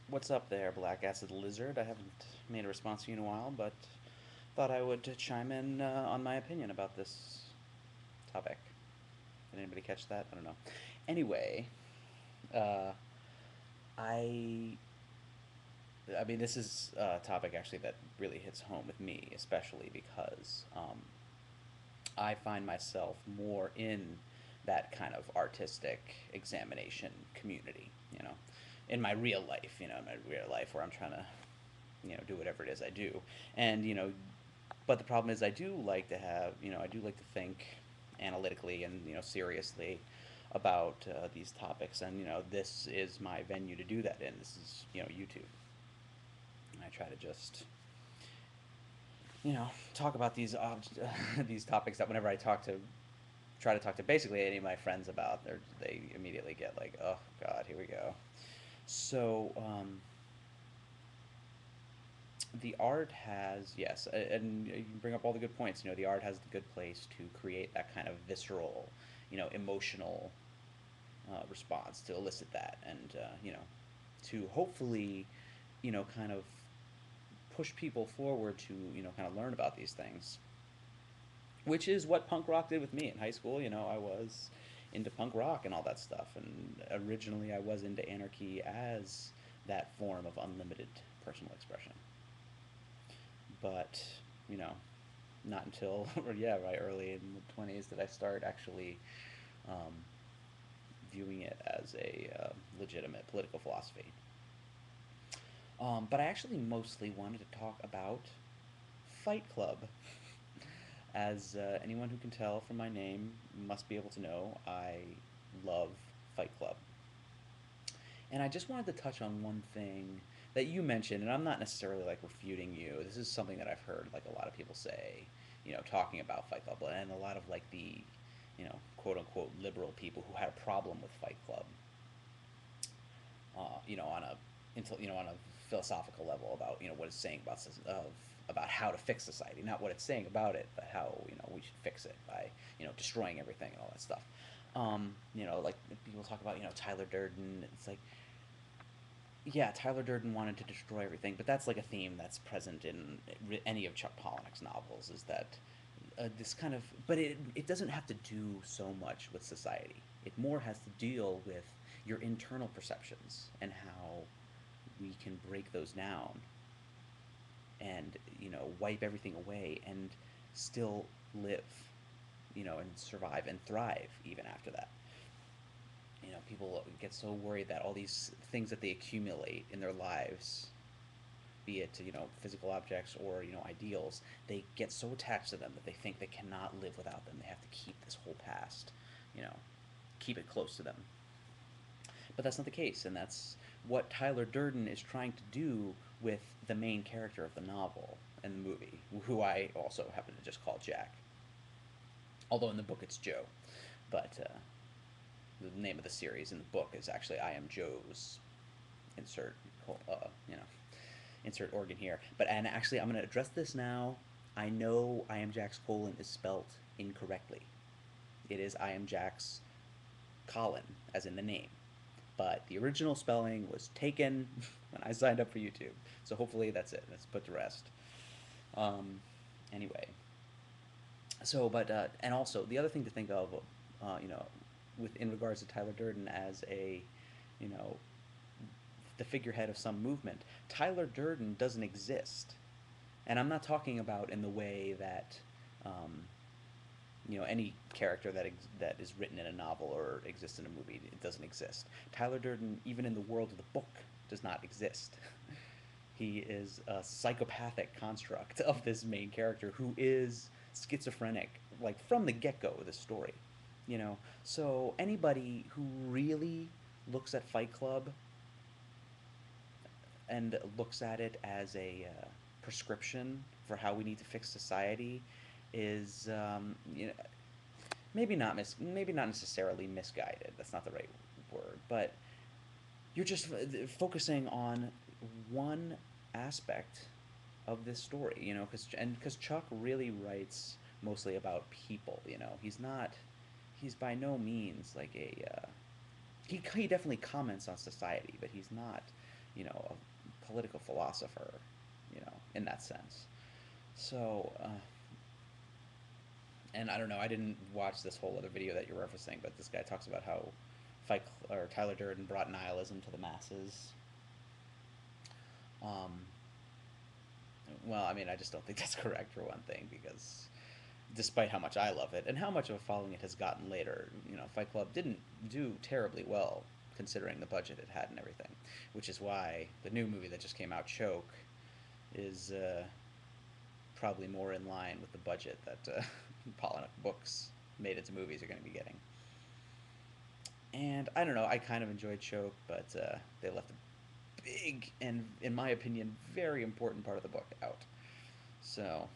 What's up there, Black Acid Lizard? I haven't made a response to you in a while, but thought I would chime in on my opinion about this topic. Did anybody catch that? I don't know. Anyway, uh, I I mean this is a topic actually that really hits home with me, especially because I find myself more in that kind of artistic examination community. In my real life. In my real life where I'm trying to do whatever it is I do. And, but the problem is I do like to have, I do like to think analytically and, seriously about these topics. And, this is my venue to do that in. This is, YouTube. And I try to just, talk about these these topics that whenever I try to talk to basically any of my friends about, they immediately get like, oh God, here we go. So, the art has, yes, and you bring up all the good points. The art has the good place to create that kind of visceral, emotional response to elicit that, and to hopefully, kind of push people forward to kind of learn about these things, which is what punk rock did with me in high school. I was into punk rock and all that stuff, and originally I was into anarchy as that form of unlimited personal expression. But you know, not until yeah, right early in the 20s did I start actually um, viewing it as a legitimate political philosophy. But I actually mostly wanted to talk about Fight Club. As anyone who can tell from my name must be able to know, I love Fight Club. And I just wanted to touch on one thing that you mentioned, and I'm not necessarily like refuting you. This is something that I've heard like a lot of people say, talking about Fight Club, and a lot of like the, quote unquote liberal people who had a problem with Fight Club, on a on a philosophical level about what it's saying about how to fix society, not what it's saying about it, but how we should fix it by destroying everything and all that stuff. Like people talk about Tyler Durden. It's like, yeah, Tyler Durden wanted to destroy everything, but that's like a theme that's present in any of Chuck Palahniuk's novels. Is that this kind of, but it doesn't have to do so much with society. It more has to deal with your internal perceptions and how we can break those down and wipe everything away and still live, and survive and thrive even after that. People get so worried that all these things that they accumulate in their lives, be it physical objects or ideals, they get so attached to them that they think they cannot live without them. They have to keep this whole past, you know, keep it close to them. But that's not the case, and that's what Tyler Durden is trying to do with the main character of the novel and the movie, who I also happen to just call Jack. Although in the book it's Joe, but the name of the series in the book is actually I Am Joe's. Insert, you know, insert organ here. But and actually, I'm going to address this now. I know I Am Jack's colon is spelt incorrectly. It is I Am Jack's Colin, as in the name. But the original spelling was taken when I signed up for YouTube. So hopefully that's it. That's put to rest. Um, anyway, so but and also the other thing to think of, uh, you know, with in regards to Tyler Durden as a, you know, the figurehead of some movement, Tyler Durden doesn't exist, and I'm not talking about in the way that, um, any character that is written in a novel or exists in a movie. It doesn't exist. Tyler Durden, even in the world of the book, does not exist. He is a psychopathic construct of this main character who is schizophrenic, like from the get go of the story. So anybody who really looks at Fight Club and looks at it as a prescription for how we need to fix society is, maybe not necessarily misguided. That's not the right word, but you're just focusing on one aspect of this story, because Chuck really writes mostly about people. He's by no means like a he definitely comments on society, but he's not, a political philosopher, in that sense. So, and I don't know, I didn't watch this whole other video that you're referencing, but this guy talks about how Tyler Durden brought nihilism to the masses. Um, well, I mean, I just don't think that's correct for one thing, because despite how much I love it and how much of a following it has gotten later, Fight Club didn't do terribly well considering the budget it had and everything, which is why the new movie that just came out, Choke, is probably more in line with the budget that Pollock books made into movies are going to be getting. And I don't know, I kind of enjoyed Choke, but they left a big and, in my opinion, very important part of the book out. So,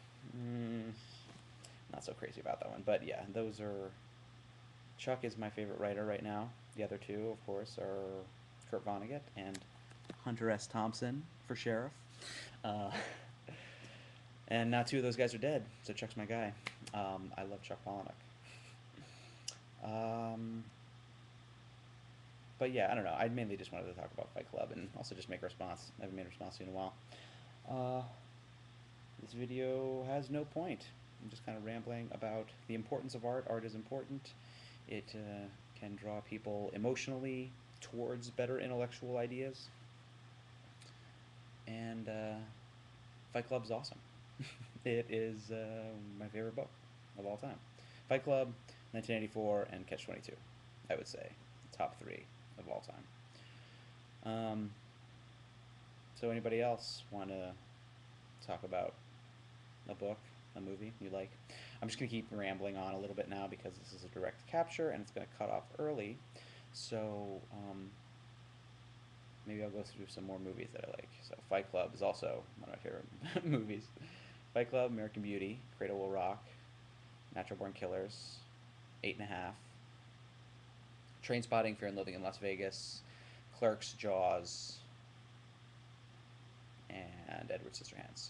not so crazy about that one. But yeah, those are. Chuck is my favorite writer right now. The other two, of course, are Kurt Vonnegut and Hunter S. Thompson for Sheriff. Uh, and now two of those guys are dead, so Chuck's my guy. I love Chuck Palahniuk. But yeah, I don't know. I mainly just wanted to talk about Fight Club and also just make a response. I haven't made a response to you in a while. This video has no point. I'm just kind of rambling about the importance of art. Art is important. It can draw people emotionally towards better intellectual ideas. And Fight Club's awesome. It is my favorite book of all time. Fight Club, 1984, and Catch-22, I would say. Top three of all time. So anybody else want to talk about a book, a movie you like? I'm just going to keep rambling on a little bit now because this is a direct capture and it's going to cut off early. So maybe I'll go through some more movies that I like. So Fight Club is also one of my favorite movies. Fight Club, American Beauty, Cradle Will Rock, Natural Born Killers, 8.5, Trainspotting, Fear and Loathing in Las Vegas, Clerks, Jaws, and Edward Scissorhands.